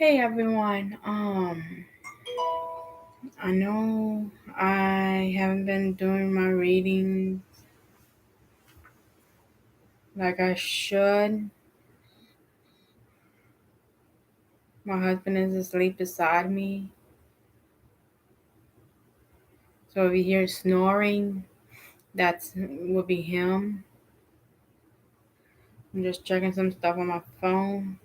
Hey everyone. I know I haven't been doing my reading like I should. My husband is asleep beside me. So if you hear snoring, that's will be him. I'm just checking some stuff on my phone.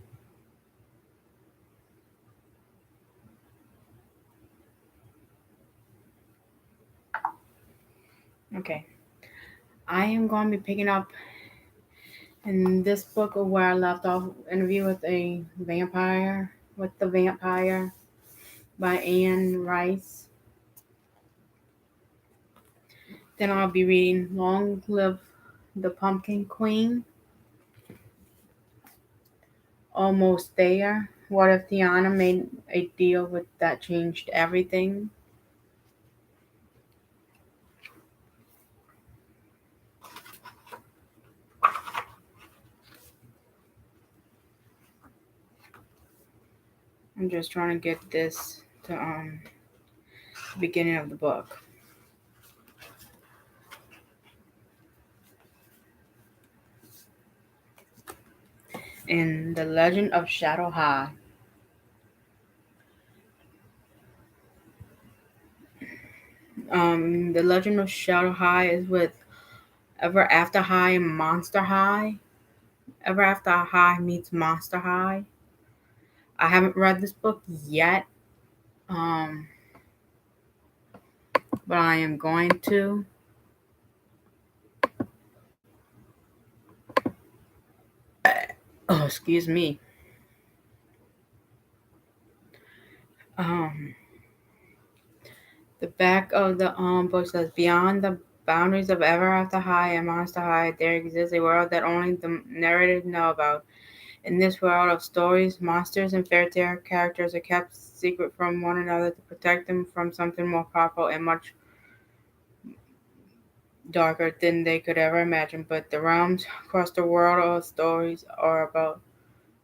Okay. I am going to be picking up in this book of where I left off, Interview with a Vampire, with the Vampire by Anne Rice. Then I'll be reading Long Live the Pumpkin Queen. Almost There. What if Tiana made a deal with that changed everything? I'm just trying to get this to the beginning of the book. In The Legend of Shadow High. The Legend of Shadow High is with Ever After High and Monster High. Ever After High meets Monster High. I haven't read this book yet, um, but I am going to. Oh, excuse me. Um, the back of the book says, "Beyond the boundaries of Ever After High and Monster High, there exists a world that only the narrators know about. In this world of stories, monsters and fairy tale characters are kept secret from one another to protect them from something more powerful and much darker than they could ever imagine. But the realms across the world of stories are about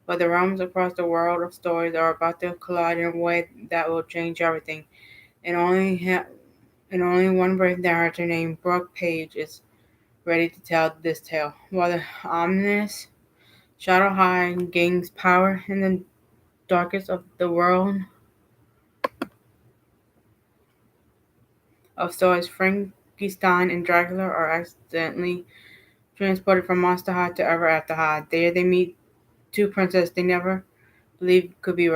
but the realms across the world of stories are about to collide in a way that will change everything. And only one brave narrator named Brooke Page is ready to tell this tale. While the ominous Shadow High gains power in the darkest of the world of stories, Frankenstein and Dracula are accidentally transported from Monster High to Ever After High. There they meet two princesses they never believed could be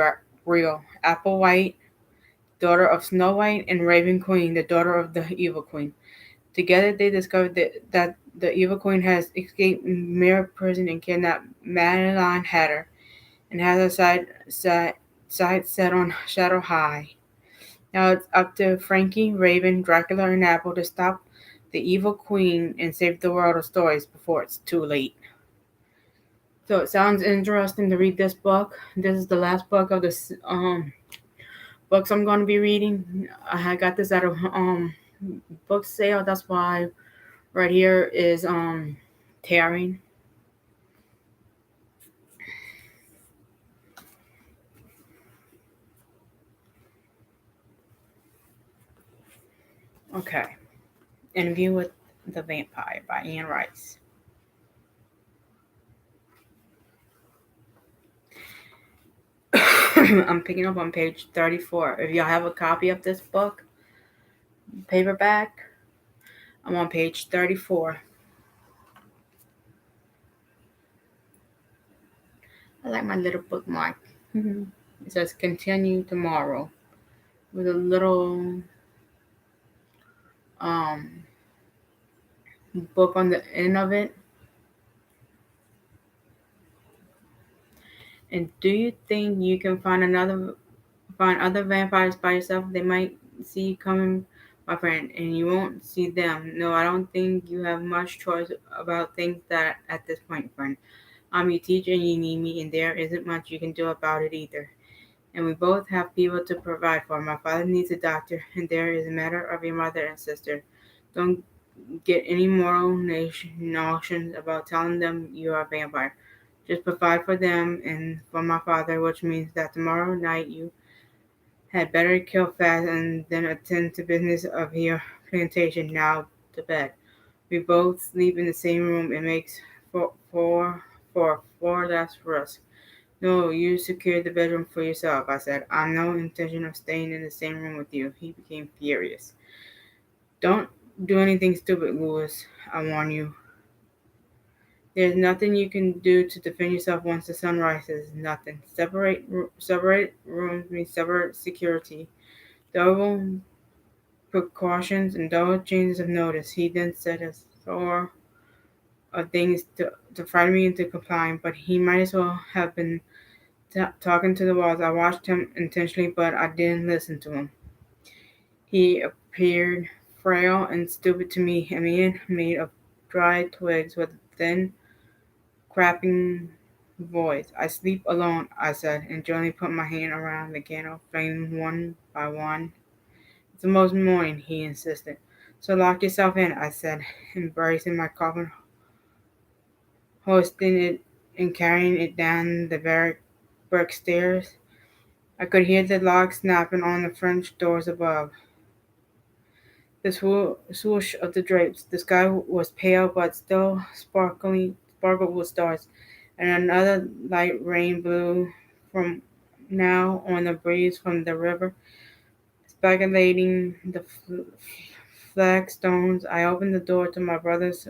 real. Apple White, daughter of Snow White, and Raven Queen, the daughter of the Evil Queen. Together they discover that the Evil Queen has escaped Mirror Prison and kidnapped Madeline Hatter and has her sights set on Shadow High. Now it's up to Frankie, Raven, Dracula, and Apple to stop the Evil Queen and save the world of stories before it's too late. So it sounds interesting to read this book. This is the last book of this books I'm going to be reading. I got this at a book sale. That's why right here is tearing. Okay. Interview with the Vampire by Anne Rice. I'm picking up on page 34. If y'all have a copy of this book, paperback, I'm on page 34. I like my little bookmark. It says continue tomorrow with a little um, book on the end of it. And do you think you can find other vampires by yourself? They might see you coming, my friend, and you won't see them. No, I don't think you have much choice about things that at this point, friend. I'm your teacher and you need me, and there isn't much you can do about it either. And we both have people to provide for. My father needs a doctor, and there is a matter of your mother and sister. Don't get any moral notions about telling them you are a vampire. Just provide for them and for my father, which means that tomorrow night you had better kill fast and then attend to business of your plantation. Now to bed. We both sleep in the same room. It makes four less for us. No, you secured the bedroom for yourself, I said. I've no intention of staying in the same room with you. He became furious. Don't do anything stupid, Louis. I warn you. There's nothing you can do to defend yourself once the sun rises. Nothing. Separate rooms means separate security. Double precautions and double changes of notice. He then said a score of things to frighten me into complying, but he might as well have been talking to the walls. I watched him intentionally, but I didn't listen to him. He appeared frail and stupid to me, a man made of dried twigs with a thin, crapping voice. I sleep alone, I said, and gently put my hand around the candle flame one by one. It's almost morning, he insisted. So lock yourself in, I said, embracing my coffin, hoisting it and carrying it down the barrack brick stairs. I could hear the lock snapping on the French doors above. The swoosh of the drapes. The sky was pale but still sparkled with stars, and another light rain blew from now on the breeze from the river, speculating the flagstones. I opened the door to my brother's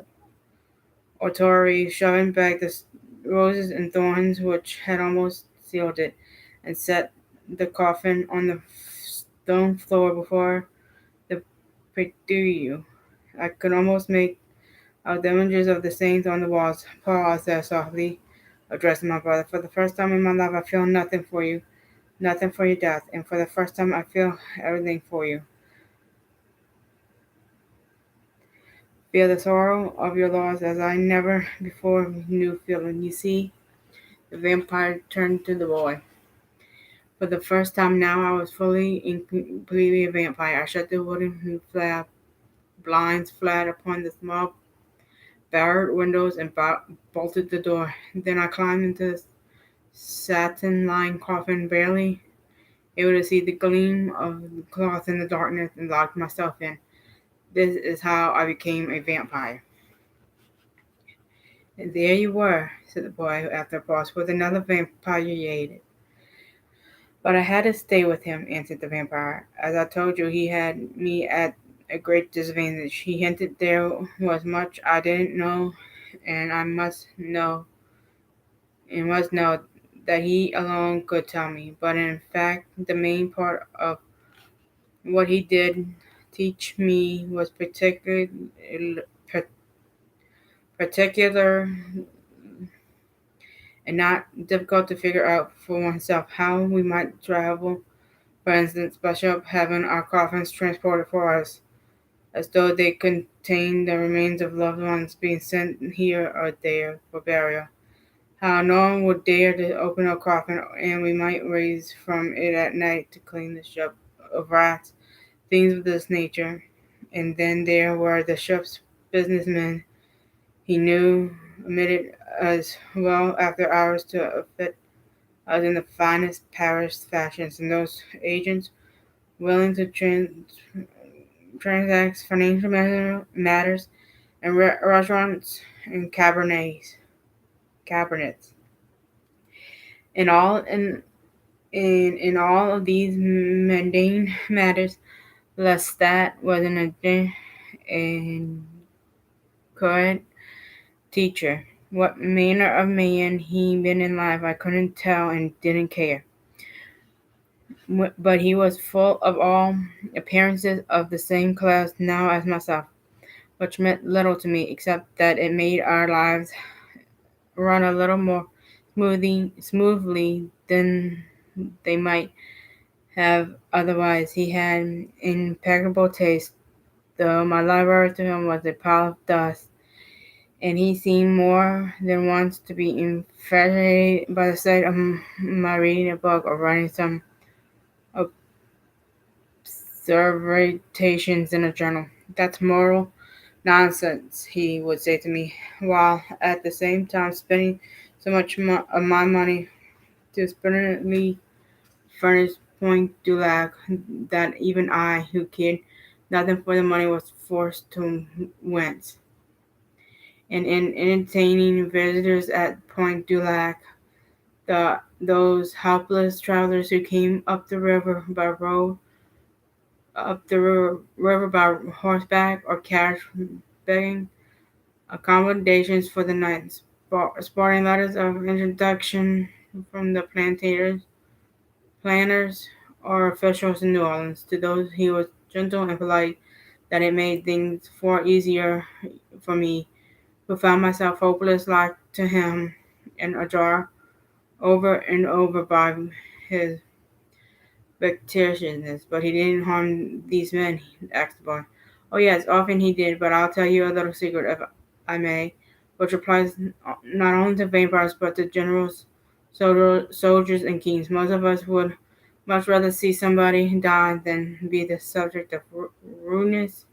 oratory, shoving back the roses and thorns which had almost sealed it, and set the coffin on the stone floor before the prie-dieu. I could almost make out the images of the saints on the walls. Paul, I said softly, addressing my brother, for the first time in my life I feel nothing for you, nothing for your death, and for the first time I feel everything for you. Feel the sorrow of your loss as I never before knew feeling. You see, the vampire turned to the boy. For the first time now I was fully and completely a vampire. I shut the wooden blinds flat upon the small barred windows and bolted the door. Then I climbed into the satin-lined coffin, barely able to see the gleam of the cloth in the darkness, and locked myself in. This is how I became a vampire. And there you were, said the boy after a pause, with another vampire you hated. But I had to stay with him, answered the vampire. As I told you, he had me at a great disadvantage. He hinted there was much I didn't know, and I must know that he alone could tell me. But in fact, the main part of what he did teach me was particular and not difficult to figure out for oneself. How we might travel, for instance, by ship, having our coffins transported for us, as though they contained the remains of loved ones being sent here or there for burial. How no one would dare to open a coffin, and we might raise from it at night to clean the ship of rats, things of this nature. And then there were the ship's businessmen he knew admitted as well after hours to fit us in the finest Paris fashions, and those agents willing to transact financial matters in restaurants and cabinets. In all in all of these mundane matters, Lestat was an incorrect teacher. What manner of man he'd been in life I couldn't tell and didn't care. But he was full of all appearances of the same class now as myself, which meant little to me except that it made our lives run a little more smoothly than they might have otherwise. He had impeccable taste, though my library to him was a pile of dust, and he seemed more than once to be infatuated by the sight of my reading a book or writing some observations in a journal. That's moral nonsense, he would say to me, while at the same time spinning so much of my money to splendidly furnish Point du Lac that even I, who cared nothing for the money, was forced to wince. And in entertaining visitors at Point du Lac, those helpless travelers who came up the river by horseback or carriage, begging accommodations for the night, sporting letters of introduction from the planners, or officials in New Orleans. To those he was gentle and polite, that it made things far easier for me, who found myself hopeless like to him, and ajar over and over by his vexatiousness. But he didn't harm these men, asked the boy. Oh yes, often he did, but I'll tell you a little secret, if I may, which applies not only to vampires but to generals, soldiers, and kings. Most of us would much rather see somebody die than be the subject of rudeness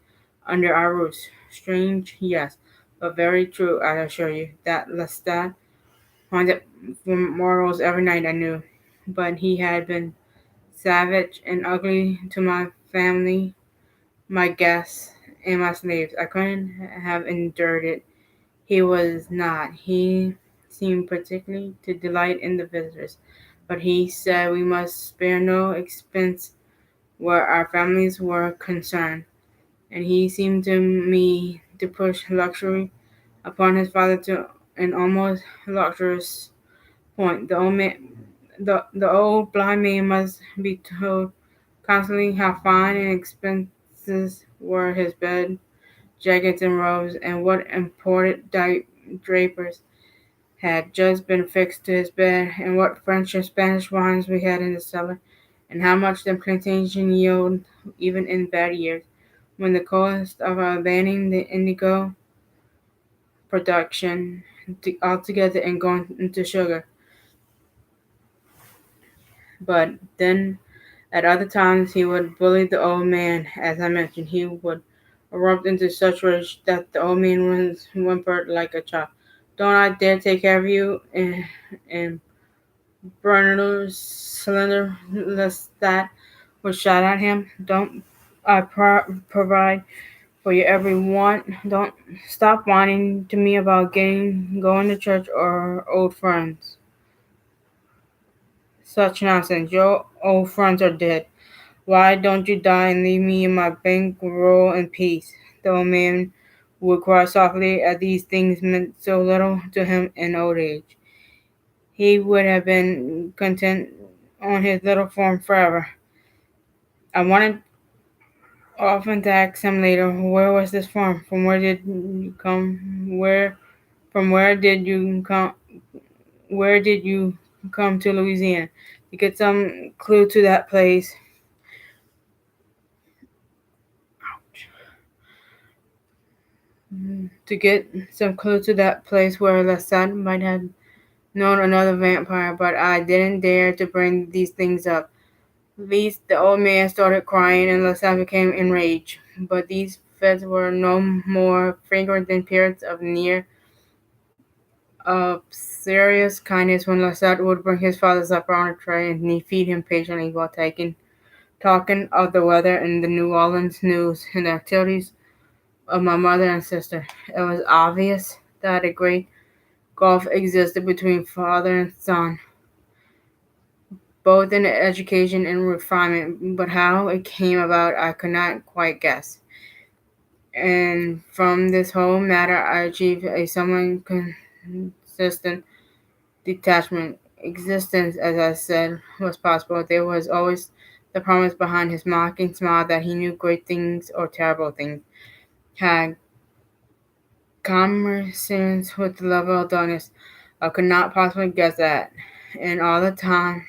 under our roofs. Strange, yes, but very true, I assure you. That Lestat haunted mortals every night I knew, but he had been savage and ugly to my family, my guests, and my slaves. I couldn't have endured it. He was not. He seemed particularly to delight in the visitors, but he said we must spare no expense where our families were concerned, and he seemed to me to push luxury upon his father to an almost luxurious point. The old blind man must be told constantly how fine and expensive were his bed, jackets, and robes, and what imported drapers had just been fixed to his bed, and what French and Spanish wines we had in the cellar, and how much the plantation yielded even in bad years, when the cost of abandoning the indigo production altogether and going into sugar. But then at other times he would bully the old man, as I mentioned. He would erupt into such rage that the old man was whimpered like a child. Don't I dare take care of you? And Bernard's slender that was shot at him. Don't I provide for your every want? Don't stop whining to me about going to church or old friends. Such nonsense. Your old friends are dead. Why don't you die and leave me and my bankroll in peace? The old man would cry softly as these things meant so little to him in old age. He would have been content on his little farm forever. I wanted often to ask him later, where was this farm? From where did you come? Where did you come? Where did you come to Louisiana? To get some clue to that place. To get some clue to that place where Lestat might have known another vampire, but I didn't dare to bring these things up. Least the old man started crying and Lestat became enraged. But these fits were no more frequent than periods of serious kindness when Lestat would bring his father supper on a tray and he feed him patiently while talking of the weather and the New Orleans news and the activities of my mother and sister. It was obvious that a great gulf existed between father and son, both in education and refinement, but how it came about I could not quite guess. And from this whole matter I achieved a somewhat consistent detachment. Existence, as I said, was possible. There was always the promise behind his mocking smile that he knew great things or terrible things, had conversations with the level of darkness I could not possibly guess at. And all the time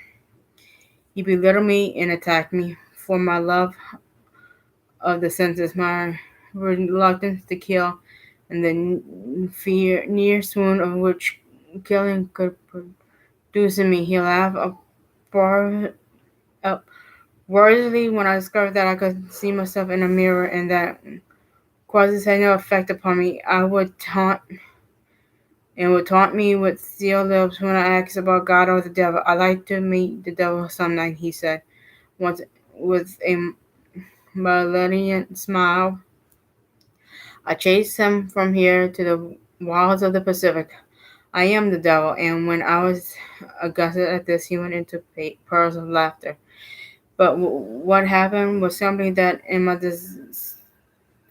he belittled me and attacked me for my love of the senses, my reluctance to kill, and the fear, near swoon of which killing could produce in me. He laughed uproariously when I discovered that I could see myself in a mirror and that quasits had no effect upon me. I would taunt and would taunt me with sealed lips when I asked about God or the devil. "I'd like to meet the devil some night," he said once with a malignant smile. "I chased him from here to the wilds of the Pacific. I am the devil." And when I was aghast at this, he went into pearls of laughter. But what happened was simply that in my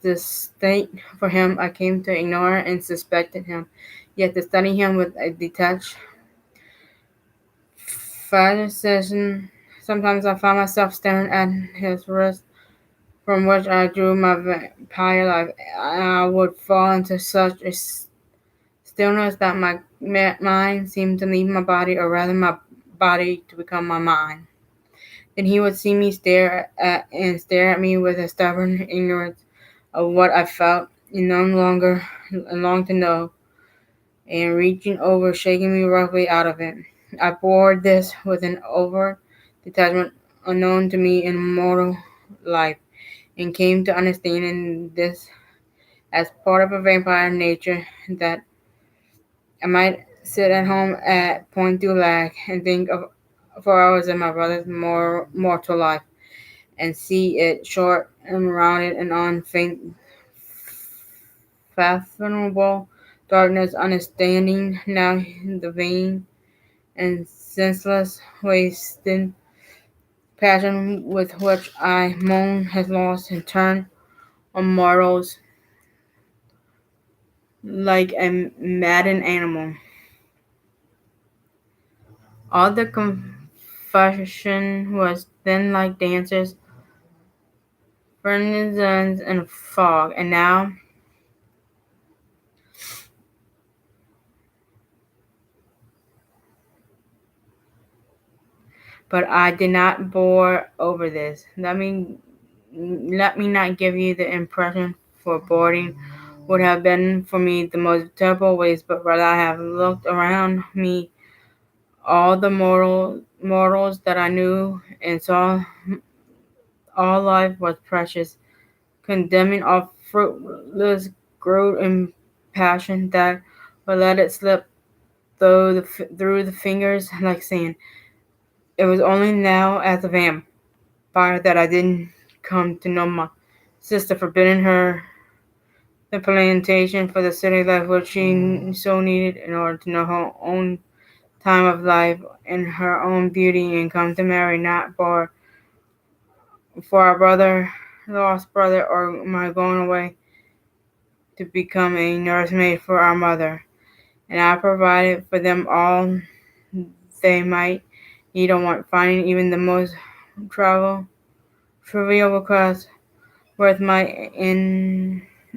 disdain for him, I came to ignore and suspected him. Yet to study him with a detached fascination, sometimes I found myself staring at his wrist, from which I drew my vampire life. I would fall into such a stillness that my mind seemed to leave my body, or rather my body to become my mind. Then he would see me stare at me with a stubborn ignorance of what I felt and no longer longed to know, and reaching over, shaking me roughly out of it. I bore this with an overt detachment unknown to me in mortal life, and came to understand in this as part of a vampire nature that I might sit at home at Point du Lac and think of for hours of my brother's mortal life, and see it short and rounded and unfathomable darkness, understanding now the vain and senseless wasted passion with which I moan has lost and turned on mortals like a maddened animal. All the confusion was then like dancers, frenzies, and fog, and now, but I did not bore over this. Let me not give you the impression for boarding would have been for me the most terrible waste, but rather I have looked around me all the mortals that I knew, and saw all life was precious, condemning all fruitless growth and passion that would let it slip through the fingers like sand. It was only now as a vampire that I didn't come to know my sister, forbidding her the plantation for the city life which she so needed in order to know her own time of life and her own beauty, and come to marry not for our brother, lost brother, or my going away to become a nursemaid for our mother. And I provided for them all they might need or want, finding even the most travel trivial request worth my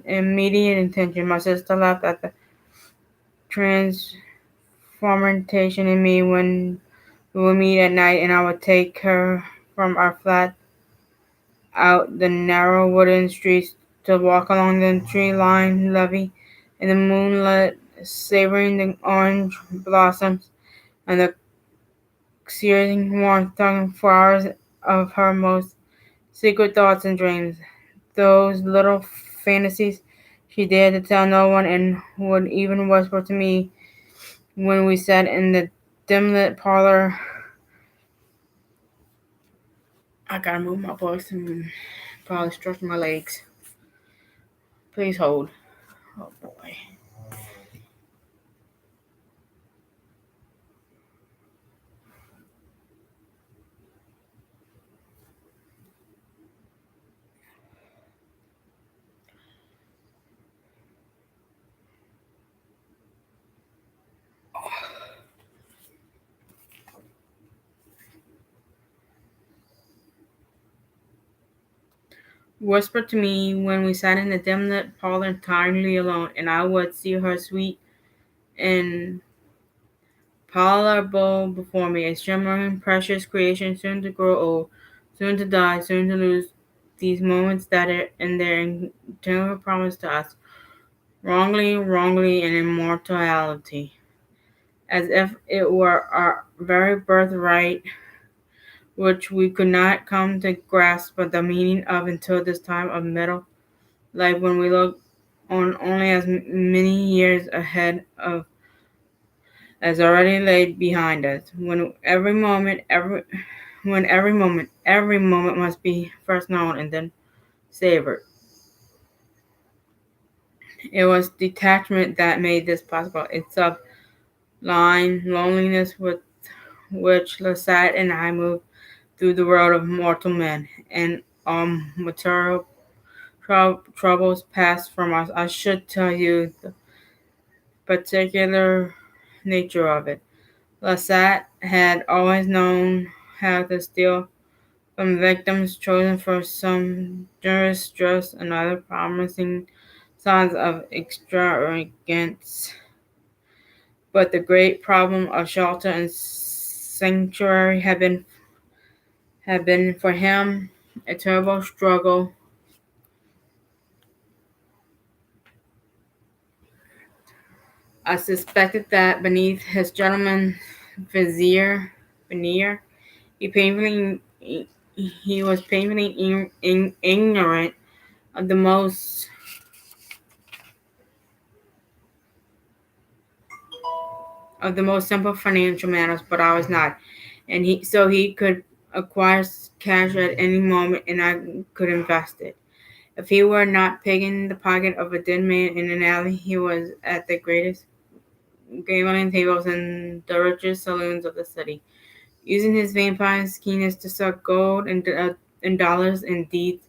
immediate attention. My sister laughed at the transformation in me when we would meet at night, and I would take her from our flat out the narrow wooden streets to walk along the tree-lined levee in the moonlight, savoring the orange blossoms and the searing warmth tongue for hours of her most secret thoughts and dreams. Those little fantasies she dared to tell no one, and would even whisper to me when we sat in the dim-lit parlor. I gotta move my voice and probably stretch my legs. Please hold. Oh boy. Whispered to me when we sat in the dim-lit parlor entirely alone, and I would see her sweet and palpable before me, a shimmering, precious creation, soon to grow old, soon to die, soon to lose these moments that are in their eternal promise to us, wrongly, and immortality, as if it were our very birthright, which we could not come to grasp but the meaning of until this time of middle life, when we look on only as many years ahead of as already laid behind us. Every moment must be first known and then savored. It was detachment that made this possible. It's sublime loneliness with which Lasat and I moved through the world of mortal men, and material troubles passed from us. I should tell you the particular nature of it. Lasat had always known how to steal from victims chosen for some distress and other promising signs of extravagance. But the great problem of shelter and sanctuary had been for him a terrible struggle. I suspected that beneath his gentleman veneer, he painfully he was painfully ignorant of the most simple financial matters, but I was not, and he could acquire cash at any moment, and I could invest it. If he were not picking the pocket of a dead man in an alley, he was at the greatest gambling tables in the richest saloons of the city, using his vampire keenness to suck gold and dollars and deeds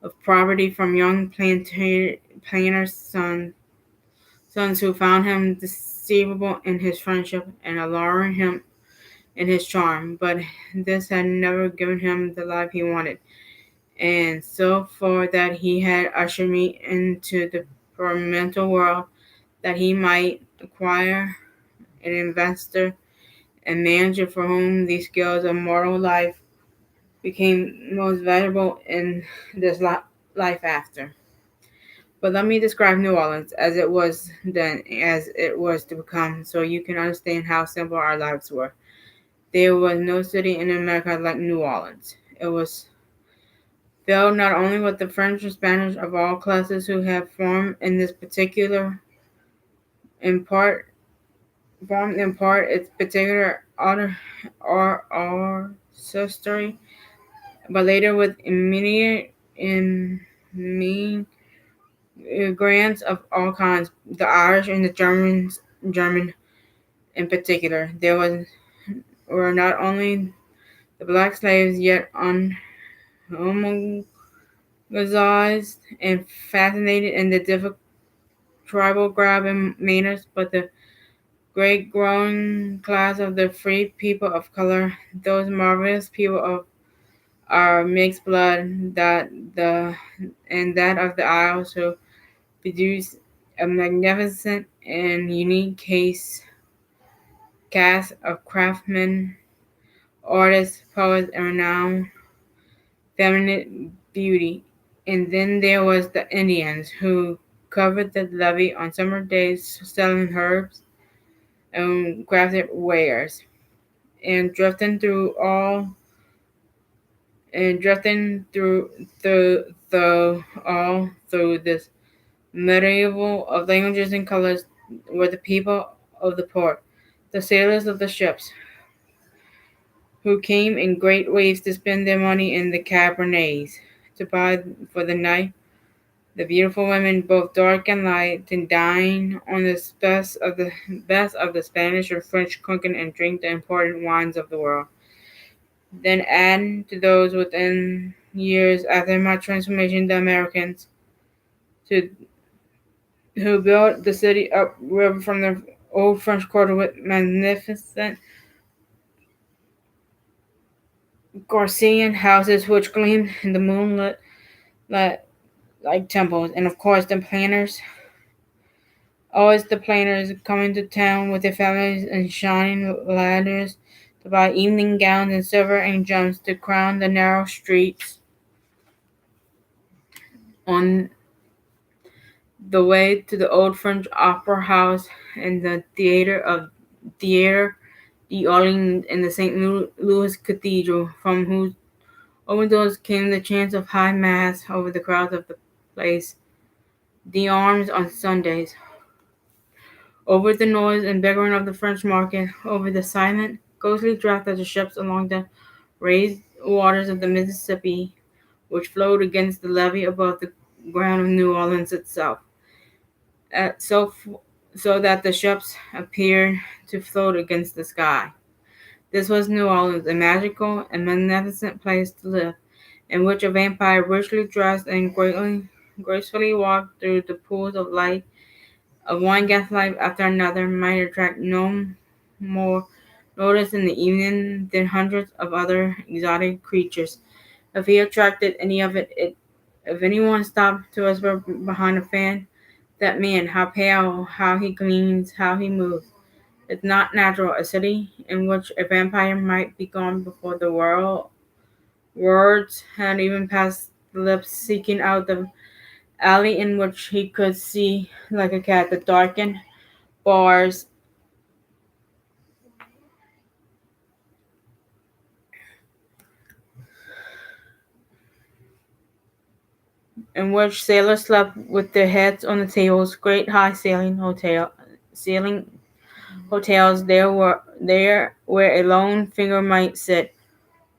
of property from young planters' sons who found him deceivable in his friendship and alluring him in his charm. But this had never given him the life he wanted, and so for that he had ushered me into the mental world that he might acquire an investor and manager for whom the skills of mortal life became most valuable in this life after. But let me describe New Orleans as it was then, as it was to become, so you can understand how simple our lives were. There was no city in America like New Orleans. It was filled not only with the French and Spanish of all classes who have in part formed in part its particular honor or history, but later with immediate immigrants of all kinds, the Irish and the German in particular. Were not only the black slaves yet unhomogenized and fascinated in the difficult tribal grabbing manners, but the great growing class of the free people of color, those marvelous people of our mixed blood that of the Isles who produce a magnificent and unique cast of craftsmen, artists, poets, and renowned feminine beauty. And then there was the Indians who covered the levee on summer days selling herbs and crafted wares and drifting through this medieval of languages and colors were the people of the port, the sailors of the ships, who came in great waves to spend their money in the cabernets, to buy for the night the beautiful women, both dark and light, to dine on the best of the Spanish or French cooking and drink the important wines of the world. Then add to those within years after my transformation the Americans to who built the city upriver from the old French quarter with magnificent Gaussian houses which gleamed in the moonlit like, like temples, and of course always the planters coming to town with their families and shining ladders to buy evening gowns and silver and gems to crown the narrow streets on the way to the old French opera house and the theater d'Orleans and the St. Louis Cathedral, from whose open doors came the chants of high mass over the crowds of the place. The arms on Sundays Over the noise and bickering of the French market, over the silent, ghostly draft of the ships along the raised waters of the Mississippi, which flowed against the levee above the ground of New Orleans itself, uh, so, so that the ships appeared to float against the sky. This was New Orleans, a magical and magnificent place to live, in which a vampire richly dressed and gracefully walked through the pools of light of one gaslight after another might attract no more notice in the evening than hundreds of other exotic creatures. If he attracted any of it if anyone stopped to whisper behind a fan, that man, how pale, how he gleams, how he moves. It's not natural. A city in which a vampire might be gone before the words had even passed the lips, seeking out the alley in which he could see like a cat the darkened bars in which sailors slept with their heads on the tables, great high ceiling hotels there where a lone figure might sit,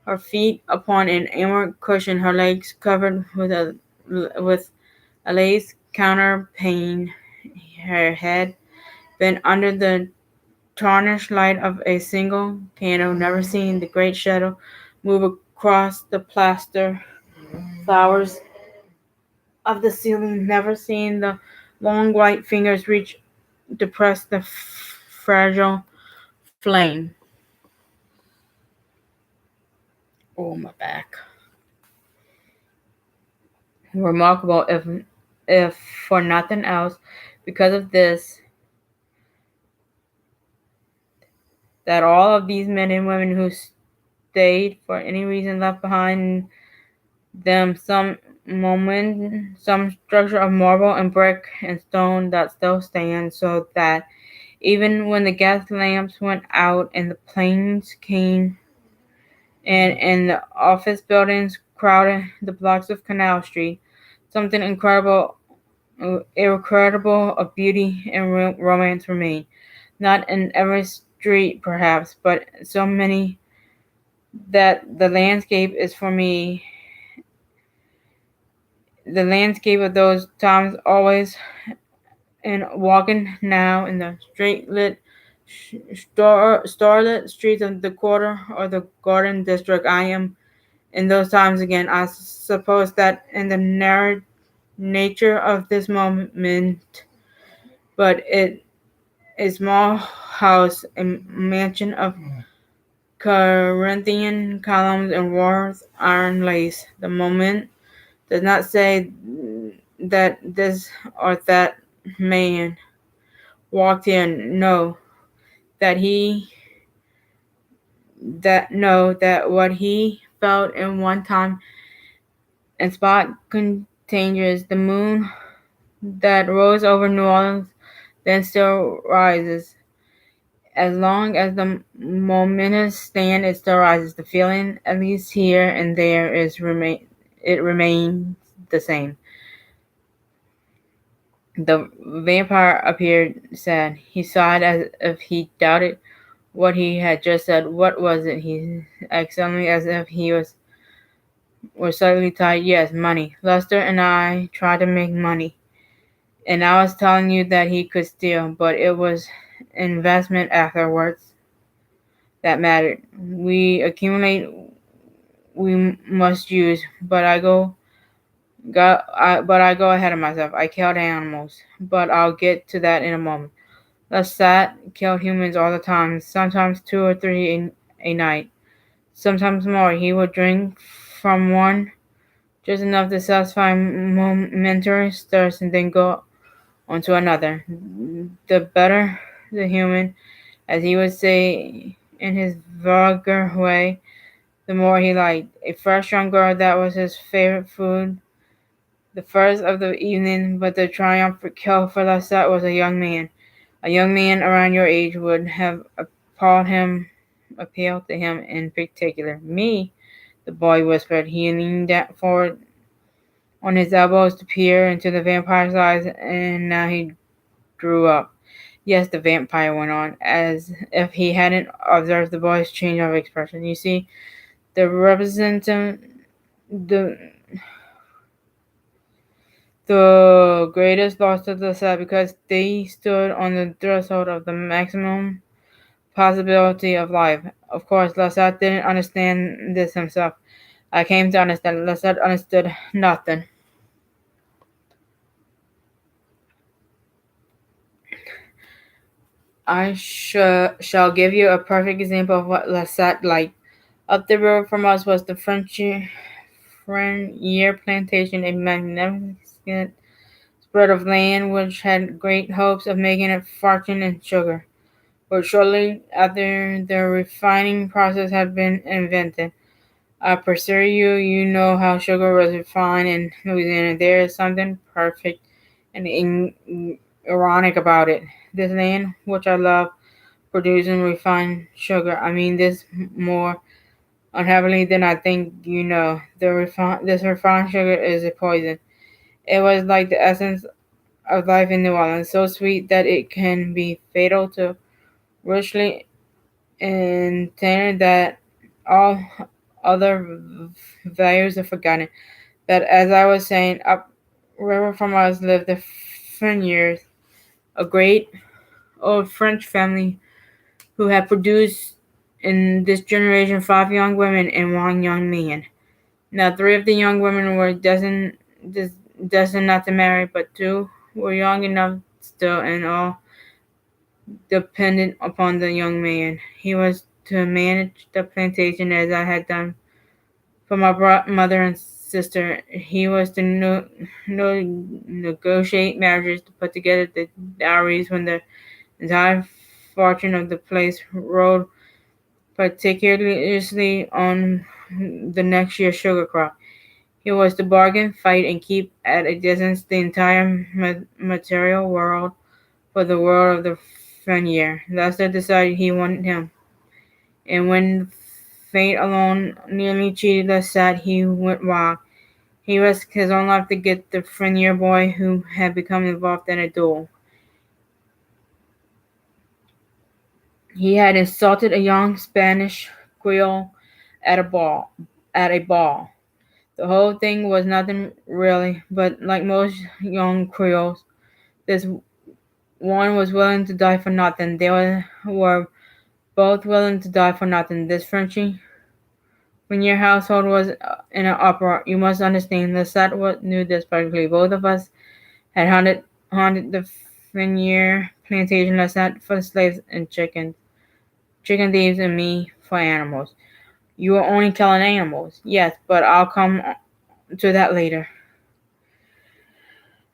her feet upon an armored cushion, her legs covered with a lace counterpane, her head bent under the tarnished light of a single candle, never seeing the great shadow move across the plaster flowers of the ceiling, never seeing the long white fingers reach to press the fragile flame. Oh, my back. Remarkable, if for nothing else, because of this, that all of these men and women who stayed for any reason left behind them some structure of marble and brick and stone that still stands, so that even when the gas lamps went out and the planes came and the office buildings crowded the blocks of Canal Street, something incredible of beauty and romance remained. Not in every street, perhaps, but so many that the landscape of those times always, and walking now in the straight lit, starlit streets of the quarter or the garden district, I am in those times again. I suppose that in the narrow nature of this moment, but it a small house, a mansion of Corinthian columns and wrought iron lace. The moment does not say that this or that man walked in. No, that he that no that what he felt in one time and spot contagious. The moon that rose over New Orleans then still rises. As long as the momentous stand, it still rises. The feeling, at least here and there, it remains the same. The vampire appeared sad. He sighed as if he doubted what he had just said. What was it? He asked suddenly, as if he was suddenly tired. Yes, money. Lester and I tried to make money. And I was telling you that he could steal, but it was investment afterwards that mattered. We accumulate, we must use, but I go ahead of myself. I killed animals, but I'll get to that in a moment. Lestat killed humans all the time, sometimes two or three a night, sometimes more. He would drink from one, just enough to satisfy momentary thirst, and then go on to another. The better the human, as he would say in his vulgar way, the more he liked. A fresh young girl, that was his favorite food, the first of the evening, but the triumphant kill for Lestat was a young man. A young man around your age would have appealed to him in particular. Me, the boy whispered. He leaned forward on his elbows to peer into the vampire's eyes, and now he drew up. Yes, the vampire went on, as if he hadn't observed the boy's change of expression. You see, the representative, the the greatest loss to the set because they stood on the threshold of the maximum possibility of life. Of course, Lasat didn't understand this himself. I came to understand. Lasat understood nothing. I shall give you a perfect example of what Lasat liked. Up the road from us was the Frenier plantation, a magnificent spread of land which had great hopes of making a fortune in sugar. But shortly after the refining process had been invented, I pursue you, you know how sugar was refined in Louisiana. There is something perfect and ironic about it. This land, which I love, producing refined sugar. I mean this more unhappily than I think you know. This refined sugar is a poison. It was like the essence of life in New Orleans, so sweet that it can be fatal to richly intended that all other values are forgotten. That, as I was saying, upriver from us lived the Freniers, a great old French family who had produced in this generation 5 young women and 1 young man. Now, 3 of the young women were destined not to marry, but 2 were young enough still, and all dependent upon the young man. He was to manage the plantation as I had done for my mother and sister. He was to negotiate marriages, to put together the dowries when the entire fortune of the place rode particularly on the next year's sugar crop. He was to bargain, fight, and keep at a distance the entire material world for the world of the Frenier. Lester decided he wanted him, and when fate alone nearly cheated us that he went wild. He risked his own life to get the Frenier boy who had become involved in a duel. He had insulted a young Spanish Creole at a ball. At a ball. The whole thing was nothing really, but like most young Creoles, this one was willing to die for nothing. They were both willing to die for nothing. This Frenchie, when your household was in an uproar, you must understand. Lestat knew this perfectly. Both of us had haunted the Frenier plantation. Lestat for slaves and chicken thieves, and me for animals. You were only killing animals, yes, but I'll come to that later.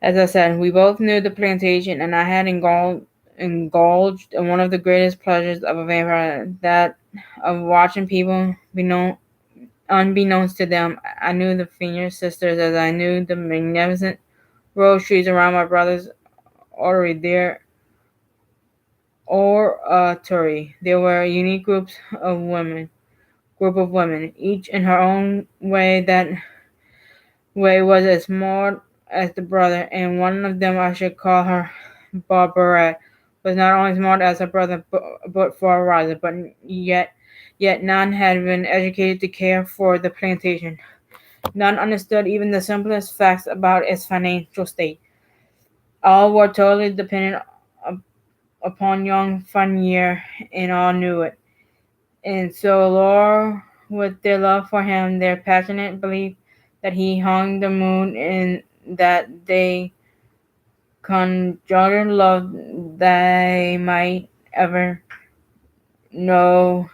As I said, we both knew the plantation, and I had indulged in one of the greatest pleasures of a vampire, that of watching people unbeknownst to them. I knew the Fenier sisters as I knew the magnificent rose trees around my brother's orrery. Their oratory. There were unique group of women, each in her own way. That way was as smart as the brother, and one of them, I should call her Barbara, was not only smart as her brother, but far wiser. But yet none had been educated to care for the plantation. None understood even the simplest facts about its financial state. All were totally dependent upon young Furnier, and all knew it. And so Laura, with their love for him, their passionate belief that he hung the moon, and that they conjured love they might ever know,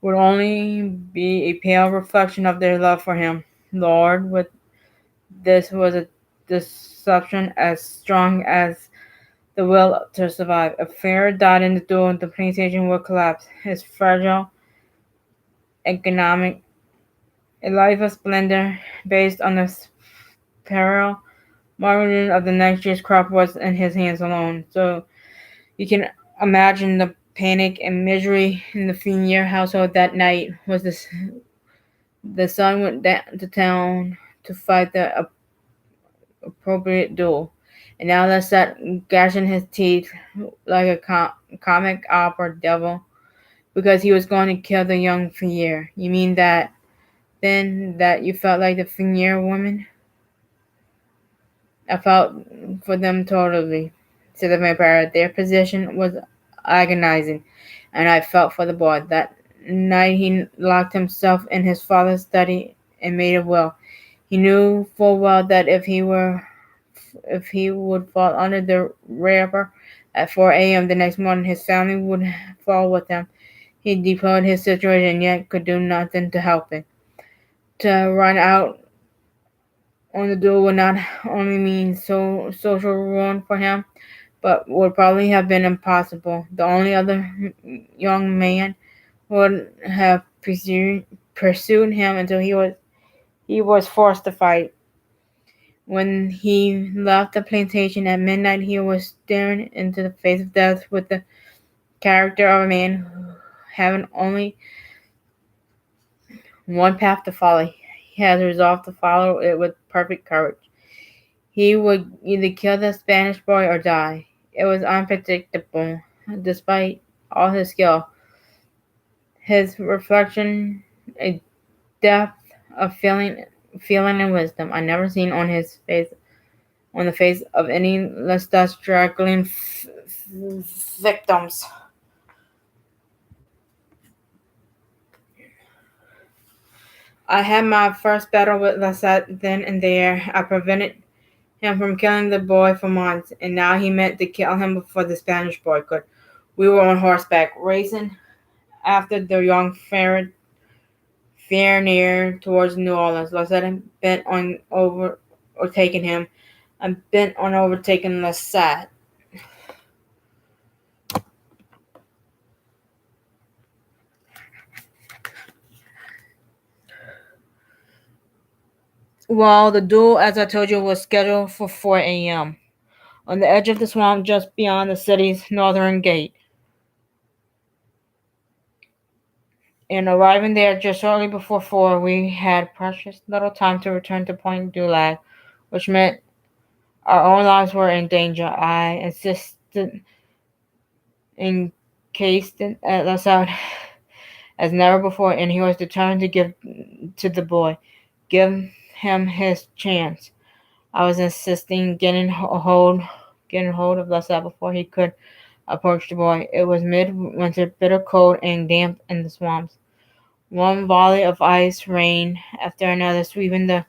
would only be a pale reflection of their love for him. Lord, with this was a deception as strong as the will to survive. If Farrer died in the duel, the plantation would collapse. His fragile economic a life of splendor based on the peril margin of the next year's crop was in his hands alone. So you can imagine the panic and misery in the Fenier household that night. Was the son went down to town to fight the appropriate duel, And now Lestat gashing his teeth like a comic opera devil because he was going to kill the young Fenrir. You mean that then that you felt like the Fenrir woman? I felt for them totally, said the vampire. Their position was agonizing, and I felt for the boy. That night he locked himself in his father's study and made a will. He knew full well that if he would fall under the wrapper at 4 a.m. the next morning, his family would fall with him. He deplored his situation, yet could do nothing to help it. To run out on the duel would not only mean social ruin for him, but would probably have been impossible. The only other young man would have pursued him until he was forced to fight. When he left the plantation at midnight, he was staring into the face of death with the character of a man having only one path to follow. He has resolved to follow it with perfect courage. He would either kill the Spanish boy or die. It was unpredictable, despite all his skill. His reflection, a depth of feeling and wisdom I never seen on the face of any less than struggling victims. I had my first battle with Lasset then and there. I prevented him from killing the boy for months, and now he meant to kill him before the Spanish boy could. We were on horseback, racing after the young Fenrir towards New Orleans. Lasset bent on overtaking him. I'm bent on overtaking Lasset. Well, the duel, as I told you, was scheduled for 4 a.m. on the edge of the swamp just beyond the city's northern gate. And arriving there just shortly before 4, we had precious little time to return to Point du Lac, which meant our own lives were in danger. I insisted encased at Lassalle as never before, and he was determined to give to the boy, give him his chance. I was insisting getting hold of Lassalle before he could approach the boy. It was midwinter, bitter cold and damp in the swamps. One volley of ice rain after another sweeping the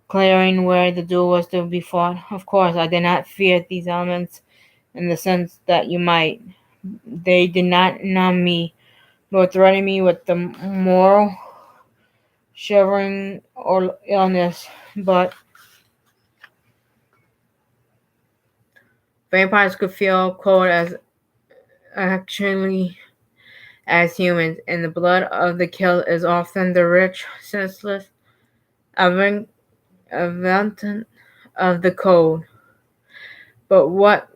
clearing where the duel was to be fought. Of course, I did not fear these elements in the sense that you might. They did not numb me, nor threaten me with the moral shivering or illness, but vampires could feel cold as actually as humans, and the blood of the killed is often the rich, senseless event of the cold. But what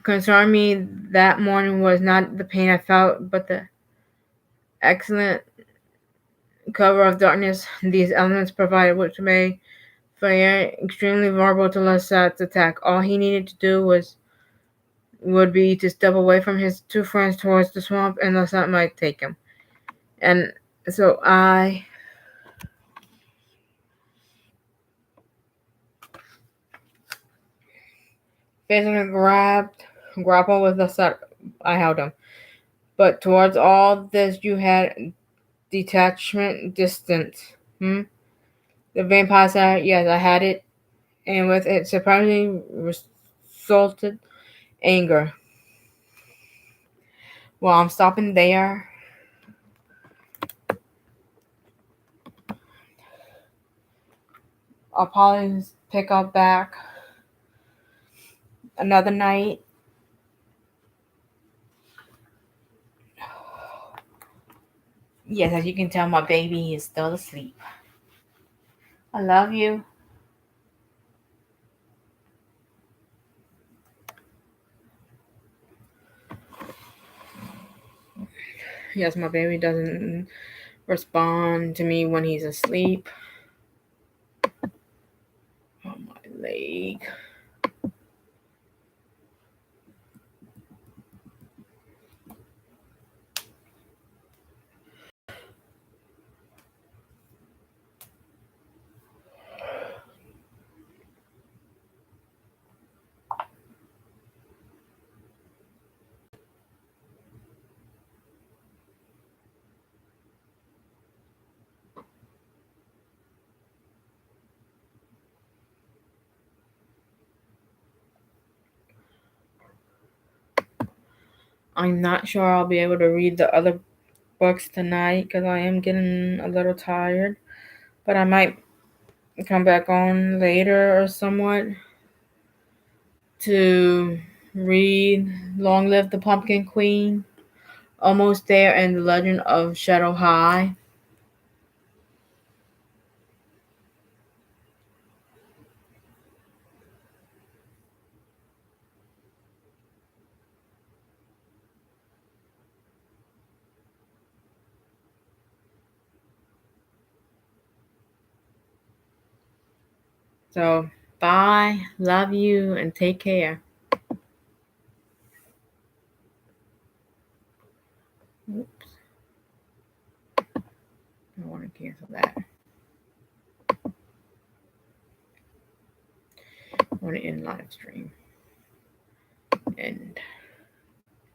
concerned me that morning was not the pain I felt, but the excellent cover of darkness these elements provided, which made Fire extremely vulnerable to Lasat's attack. All he needed to do would be to step away from his two friends towards the swamp, and Lasat might take him. And so I physically grappled with Lasat. I held him. But towards all this, you had detachment, distance. The vampire said, yes, I had it, and with it surprisingly resulted anger. Well, I'm stopping there. I'll probably pick up back another night. Yes, as you can tell, my baby is still asleep. I love you. Yes, my baby doesn't respond to me when he's asleep. Oh, my leg. I'm not sure I'll be able to read the other books tonight because I am getting a little tired. But I might come back on later or somewhat to read Long Live the Pumpkin Queen, Almost There, and The Legend of Shadow High. So, bye, love you, and take care. Oops, I want to cancel that. I want to end live stream.